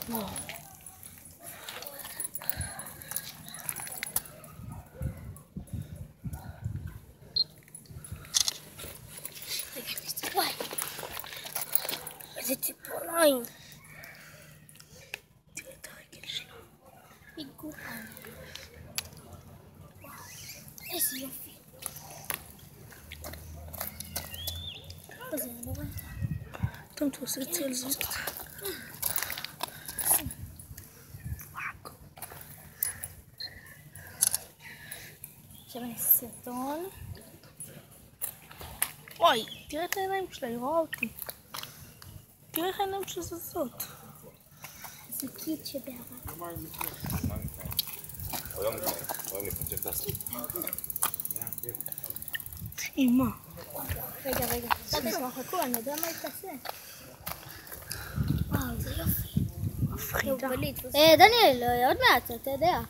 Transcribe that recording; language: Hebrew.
וואי, איזה ציפורניים. תראה את הרגל שלו. פיגורן. וואו, איזה יופי. איזה נורא. טוב, אתה עושה אצל זאת. עכשיו אני סרטון. וואי, תראה את העיניים שלה, היא רואה אותי. תראה איך העיניים שלה זזות. זה קיוט שבעבר. אמא. רגע. חכו, אני יודע מה היא תעשה. וואו, זה יופי. מפחידה. דניאל, עוד מעט, אתה יודע.